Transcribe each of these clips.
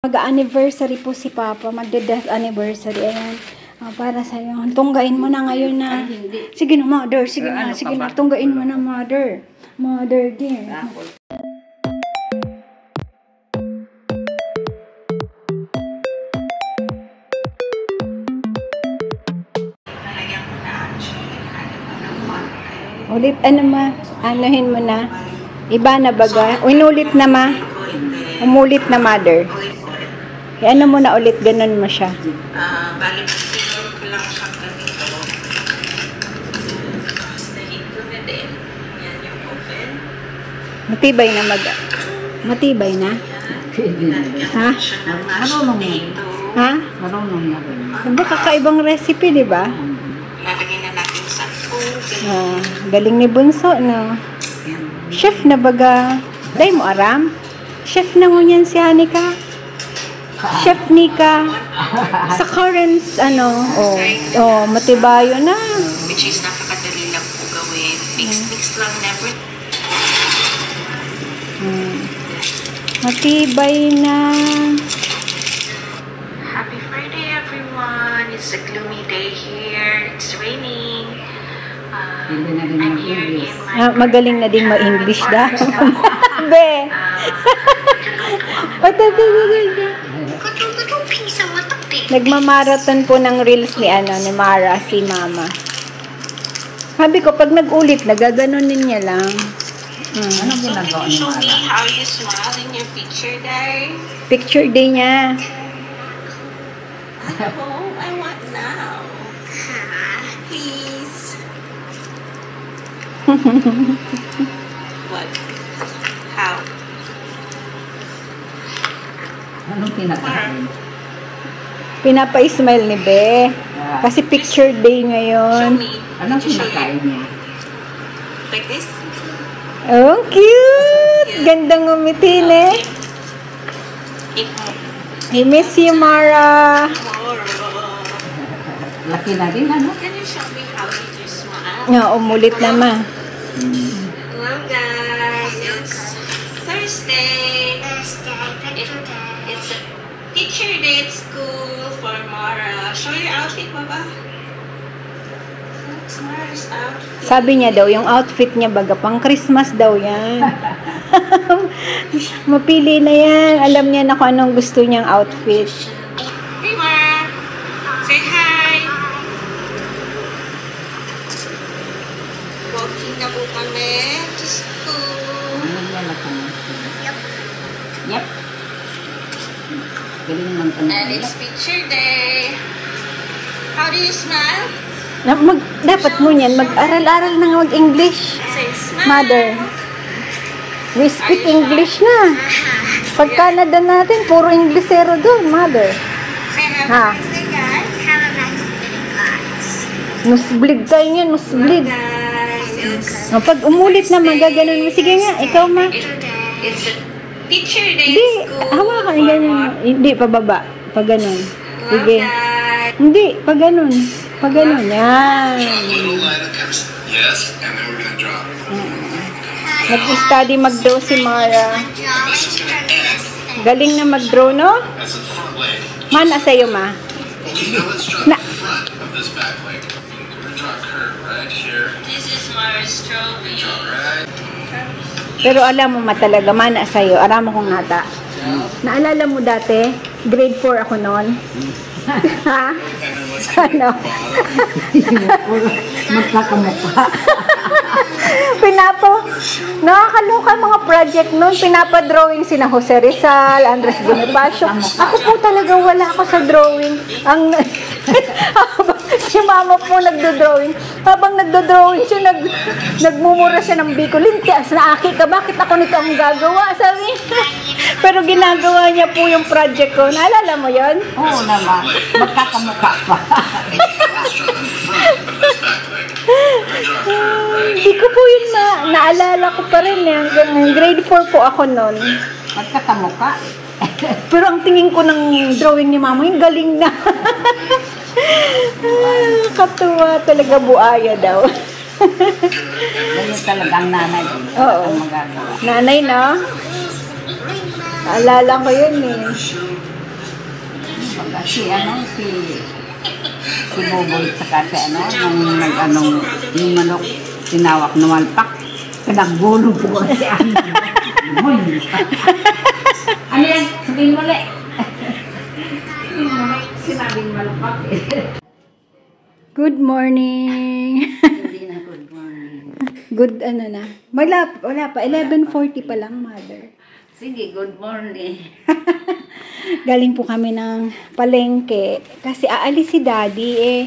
Mag-anniversary po si Papa. Magde-death anniversary. Ayan. Para sa'yo. Tunggain mo na ngayon na. Sige na, mother. Sige na. Sige na. Tunggain mo na, mother. Mother, dear. Ulit, anuhin mo na. Iba na baga. Inulit na ma. Umulit na, mother. Kaya ano mo na ulit, ganun mo siya. Bali, pinulong ko lang siya ganito. Dahil ko na din. Yan yung oven. Matibay na Matibay na? Ha? Marunong na. Ha? Marunong na rin. Diba kakaibang recipe, di ba? Lalagay na natin sa oven. Galing ni Bunso, no? Chef na baga. Dahil mo aram? Chef na ngunyan si Hanika. Chef Nika. Sa currents, matibayo na. Which is napakadali lang po gawin. Mix lang, never. Matibay na. Happy Friday, everyone. It's a gloomy day here. It's raining. I'm here in my Magaling na din ma-English da. Be. Nagmamarathon po ng reels ni Mara, si Mama. Sabi ko, pag nag-ulit, nagaganunin niya lang. Ano So, ginagawa can you ni show me Mara? how you smile in your picture day? Picture day niya. Oh, I want now. Please. What? How? Anong pinakain? Pinapa-smile ni Be. Kasi picture day Show ngayon. me. Anong Show pinakain you. niya? Like this? Oh, cute! Gandang umitin eh. Eat more. I miss you, Mara. Laki na rin, ano? Can you show me how you do smile? Umulit naman. Hello guys, it's Thursday. It's a teacher day at school for Mara. Show your outfit, Baba. That's Mara's outfit. Sabi niya daw, yung outfit niya baga pang Christmas daw yan. Mapili na yan. Alam niya na kung anong gusto niyang outfit. Hey Mara, say hi. Walking na po kami to school. Naglalaka na. Yep. Galing naman ka And it's picture day. How do you smile? Dapat mo niyan, mag-aral-aral na mag-English. Say smile. Mother, we speak English na. Pag Canada natin, puro Inglesero doon, Mother. Say Ha? have a nice day, guys. Have a nice day, guys. Nusblig tayo niyan, nusblig. Guys, Pag umulit na, magaganon mo. Sige nga, ikaw ma. it's a teacher day Hindi, at school. hawakan, ganyan. Hindi, pababa. Pag ganon. Hello, Sige. guys. Hindi, pag ganon. Pag ganon, yan. Little line that comes, yes, and then we're gonna drop. Nag-study mag-draw si Mara. And this is gonna end Galing na mag-draw, no? as the front leg. Mana sa'yo, ma. Okay, now let's draw Na- the front of this back leg. We're gonna draw a curve right here. This is Mara's drawing. Draw right. Pero alam mo ma talaga, mana sa'yo. Aram mo kong nata. Naalala mo dati, grade 4 ako noon. Ha? And then let's get Ano? magkakamukha. Nakakaloka mga project noon. Pinapa-drawing sina Jose Rizal, Andres Bonifacio. Ako po talaga wala ako sa drawing. Si mama po nagdo-drawing. Habang nagdo-drawing siya, nagmumura siya ng biko. Lintias na aki ka, bakit ako nito ang gagawa? Sabi. Pero ginagawa niya po yung project ko. Naalala mo yon? Oo naman. Magkakamukha pa. let's draw the front of this back leg. We're gonna draw a curve right Hindi ko po yun naalala ko pa rin. Hanggang grade 4 po ako noon. Magkakamukha. Pero ang tingin ko ng drawing ni mama, yung galing na. Katuwa talaga, buaya daw. Ganyan talaga ang nanay. Oo. Ang magagawa. Nanay, no? Naalala ko yun eh. Si Boboy saka si nung nag-anong yung manok, tinawak na malpak. Pinagbulo po si ano. Ano yan? Sabihin mo ulit. Sinabing malpak eh. Good morning. Hindi na good morning. Good ano na. Wala pa. 11:40 pa lang, mother. Sige, good morning. Galing po kami ng palengke. Kasi aalis si daddy eh.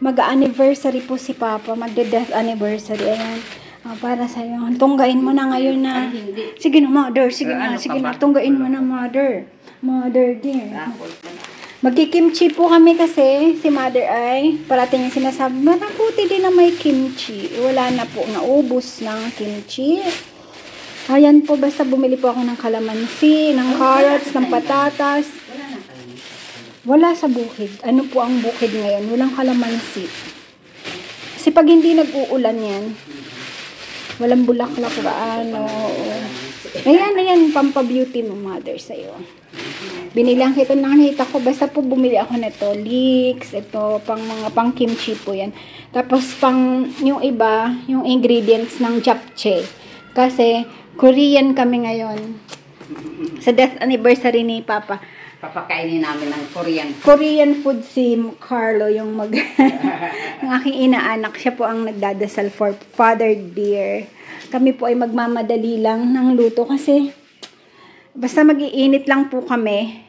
Mag-anniversary po si papa. Magde-death anniversary. Ayan. Para sa'yo. Tunggain mo na ngayon na. Sige na, mother. Sige na. Tunggain mo na, mother. Mother, dear. Magkikimchi po kami kasi si mother ay parating yung sinasabi, maraputi din na may kimchi. Wala na po, naubos ng kimchi. Ayan po, basta bumili po ako ng kalamansi, ng carrots, ng patatas. Wala sa bukid. Ano po ang bukid ngayon? Walang kalamansi. Kasi pag hindi nag-uulan yan, walang bulaklak ba, ano. Ayan, pampabeauty mo, mother, sa'yo. Binilang kita ng nakita ko, basta po bumili ako nito, leeks, ito, pang kimchi po yan. Tapos yung iba, yung ingredients ng japchae. Kasi, Korean kami ngayon. Sa death anniversary ni Papa. Papakainin namin ng Korean food si Carlo, yung yung aking inaanak. Siya po ang nagdadasal for Father Dear. Kami po ay magmamadali lang ng luto kasi basta mag-iinit lang po kami.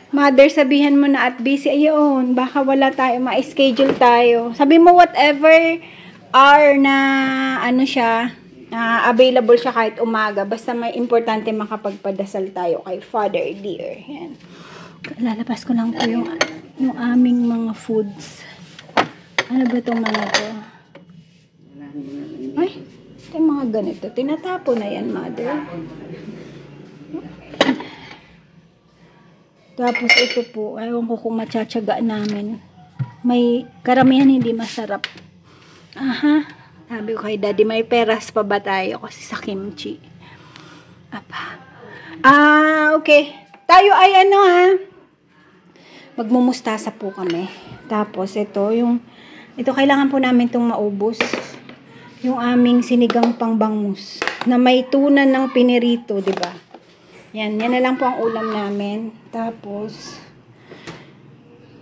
Mother, sabihan mo na at busy. Ayun, baka wala tayo, ma-schedule tayo. Sabi mo whatever hour na ano siya, available siya kahit umaga. Basta may importante makapagpadasal tayo kay Father Dear. Yan. Lalabas ko lang po yung aming mga foods. Ano ba itong mga to? Ay, ito yung mga ganito. Tinatapo na yan, mother. Tapos ito po, ayaw ko kung matsatsaga namin. May karamihan hindi masarap. Aha. Sabi ko kay daddy, may peras pa ba tayo kasi sa kimchi? Apa. Okay. Tayo ay ano ha. Magmumustasa po kami. Tapos ito kailangan po namin itong maubos. Yung aming sinigang pangbangus na may tunan ng pinirito, di ba? Yan na lang po ang ulam namin. Tapos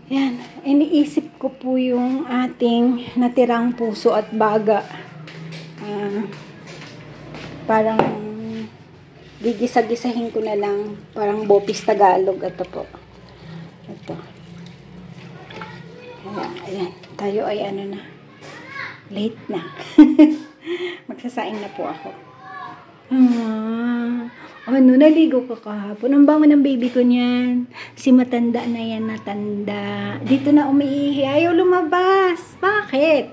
yan, iniisip ko po yung ating natirang puso at baga. Parang gigisa-gisahin ko na lang, parang Bopis Tagalog. Ito po. Ito. Ayan. Tayo ay ano na. Late na. Magsasaing na po ako. Naligo ka kahapon. Ang bango ng baby ko niyan. Si matanda na yan, natanda. Dito na umiihi. Ayaw lumabas. Bakit?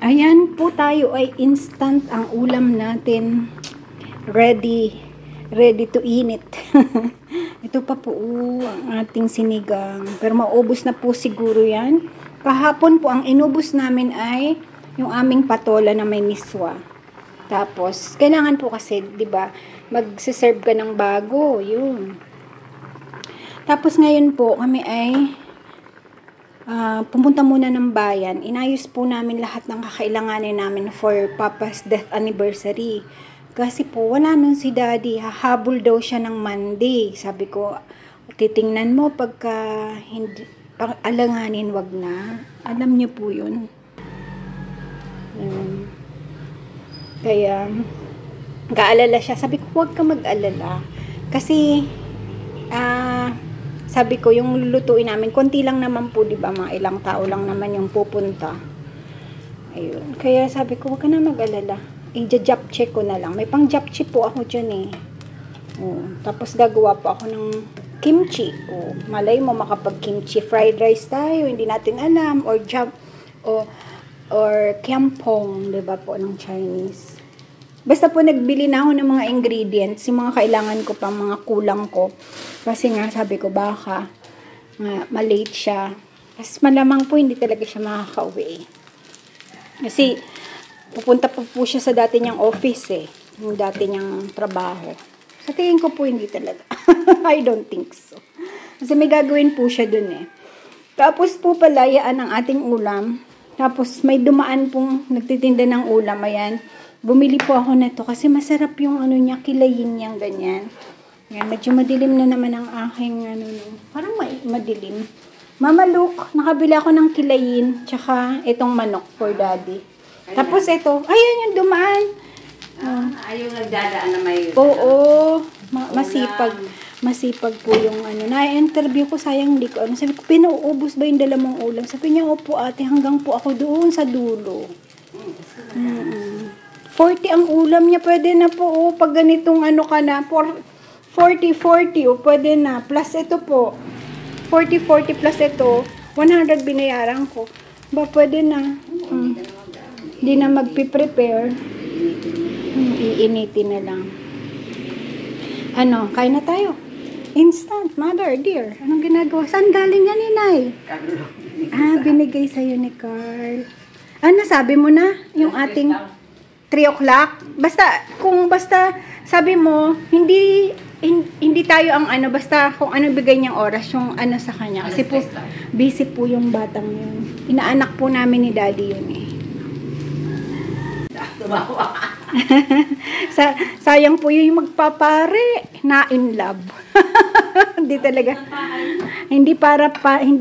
Ayan po, tayo ay instant ang ulam natin. Ready to init. Ito pa po ang ating sinigang. Pero maubos na po siguro yan. Kahapon po, ang inubos namin ay yung aming patola na may miswa. Tapos, kailangan po kasi, di ba, magsiserve ka ng bago. Yun. Tapos ngayon po, kami ay pumunta muna ng bayan. Inayos po namin lahat ng kakailanganin namin for Papa's death anniversary. Kasi po, wala nun si daddy. Hahabol daw siya ng Monday. Sabi ko, titingnan mo pagka hindi, alanganin, wag na. Alam niyo po yun. Kaya, kaalala siya. Sabi ko, huwag ka mag-alala. Kasi, sabi ko, yung lulutuin namin, konti lang naman po, di ba? Mga ilang tao lang naman yung pupunta. Ayun. Kaya sabi ko, huwag ka na mag-alala. I-japchae ko na lang. May pang-japchae po ako dyan eh. Tapos gagawa po ako ng kimchi. Malay mo, makapag-kimchi fried rice tayo. Hindi natin alam. Or kiampong, di ba po, ng Chinese. Basta po nagbili na ako ng mga ingredients, yung mga kailangan ko pa, mga kulang ko. Kasi nga sabi ko baka malate siya. Kasi malamang po hindi talaga siya makakauwi. Kasi pupunta po siya sa dati niyang office yung dati niyang trabaho. Sa tingin ko po hindi talaga. I don't think so. Kasi may gagawin po siya dun eh. Tapos po pala, yan ang ating ulam. Tapos may dumaan pong nagtitinda ng ulam. Ayan. Bumili po ako nito kasi masarap yung ano niya, kilayin niyang ganyan. Ayan, medyo madilim na naman ang aking ano, parang madilim. Mama Luke, nakabili ako ng kilayin, tsaka itong manok for daddy. Tapos ito, ayan yung dumaan. Ayaw nagdadaan na may... Oo, masipag po yung ano. Na-interview ko, sayang hindi ko ano. Sabi ko, pinuubos ba yung dala mong ulam? Sabi niya, opo ate, hanggang po ako doon sa dulo. 40 ang ulam niya, pwede na po. Oh, pag ganitong ano ka na, 40, oh, pwede na. Plus ito po, 40 plus ito, 100 binayaran ko. Ba, pwede na. Hindi na magpiprepare. Iinitin na lang. Ano, kain na tayo. Instant, mother, dear. Anong ginagawa? Saan galing yan, Inay? Binigay sa'yo ni Carl. Ano, sabi mo na? Yung ating 3 o'clock? Basta, sabi mo, hindi tayo ang ano, basta kung ano bigay niyang oras, yung ano sa kanya. Kasi po, busy po yung batang yun. Inaanak po namin ni daddy yun eh. Sayang po yung magpapare na in love. Hindi talaga. Hindi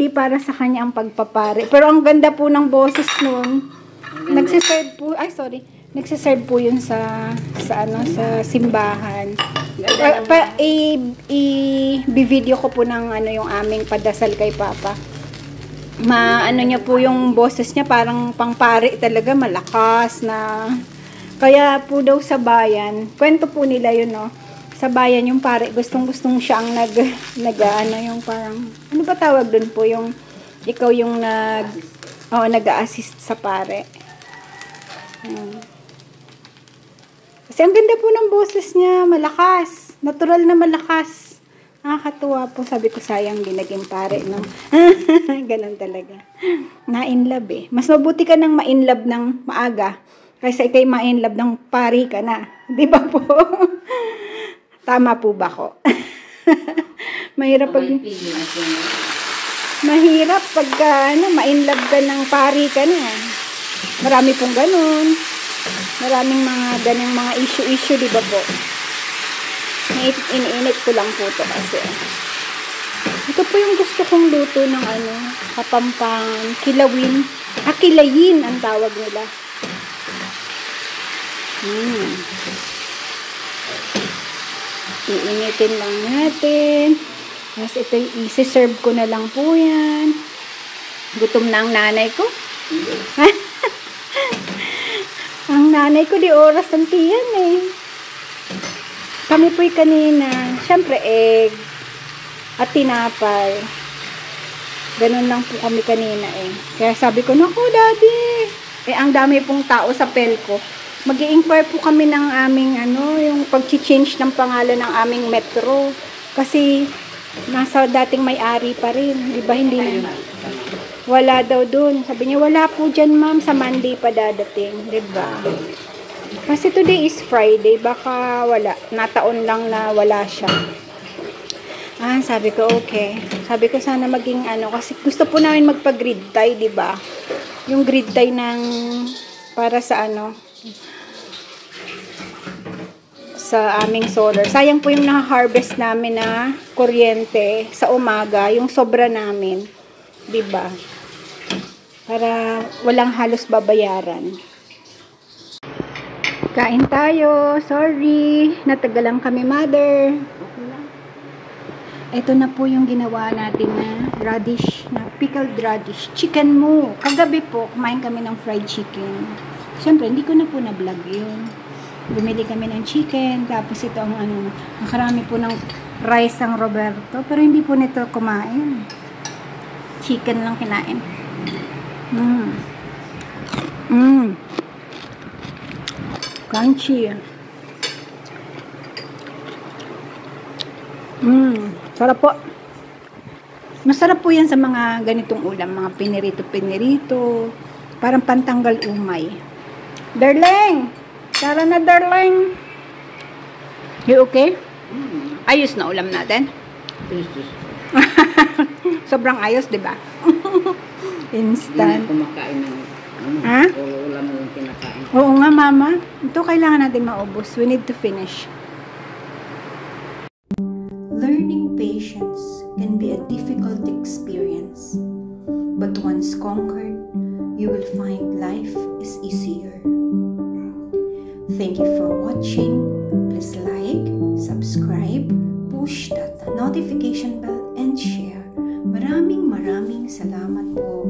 para sa kanya ang pagpapare. Pero ang ganda po ng boses noon. Nagsiserve po yun sa simbahan. I-video ko po ng ano yung aming padasal kay Papa. Ano niya po yung boses niya, parang pangpare talaga, malakas na. Kaya po daw sa bayan, kwento po nila yun, no? Sa bayan yung pare, gustong-gustong siya ang ano yung parang, ano ba tawag dun po, yung ikaw yung nag-a-assist sa pare. Kasi ang ganda po ng boses niya, malakas, natural na malakas. Nakakatuwa po, sabi ko sayang din naging pare, no? Ganun talaga. Na-inlove eh. Mas mabuti ka nang ma-inlove ng maaga kaysa ikay ma-inlove ng pari ka na. Di ba po? Tama po ba ko? Mahirap pag ma-inlove ka ng pari ka na. Marami pong ganun. Maraming mga ganung mga issue, di ba po? Iniinit ko lang po to kasi. Ito po yung gusto kong luto ng ano, Kapampangan, kilawin. Kilayin ang tawag nila. Iinitin lang natin. Tapos ito isi-serve ko na lang po yan. Gutom na ang nanay ko. Ang nanay ko di oras ng tiyan eh. Kami po'y kanina, syempre egg at tinapay. Ganun lang po kami kanina eh. Kaya sabi ko, naku daddy, ang dami pong tao sa Pelco. Mag-i-inquire po kami ng aming yung pag-change ng pangalan ng aming metro. Kasi nasa dating may-ari pa rin. Di ba hindi na? Wala daw dun. Sabi niya, wala po dyan ma'am, sa Monday pa dadating. Di ba? Kasi today is Friday, baka wala. Nataon lang na wala siya. Sabi ko, okay. Sabi ko sana maging kasi gusto po namin magpa-grid tie, di ba? Yung grid tie para sa sa aming solar. Sayang po yung na-harvest namin na kuryente sa umaga, yung sobra namin. Di ba? Para walang halos babayaran. Kain tayo. Sorry. Natagalan kami, mother. Ito na po yung ginawa natin na radish, na pickled radish. Chicken mo. Kagabi po, kumain kami ng fried chicken. Siyempre, hindi ko na po na-vlog yun. Bumili kami ng chicken. Tapos ito ang nakarami po ng rice ang Roberto. Pero hindi po nito kumain. Chicken lang kinain. Crunchy. Sarap po. Masarap po yan sa mga ganitong ulam. Mga pinirito-pinirito. Parang pantanggal umay. Darling! Tara na, darling! You okay? Ayos na ulam natin. Jesus. Sobrang ayos, di ba? Hindi Instant. na kumakain ng Ha? puro ulam yung kinakain. Oo nga, Mama. Ito kailangan natin maubos. We need to finish. Learning patience can be a difficult experience. But once conquered, you will find life is easier. Thank you for watching. Please like, subscribe, push that notification bell, and share. Maraming salamat po.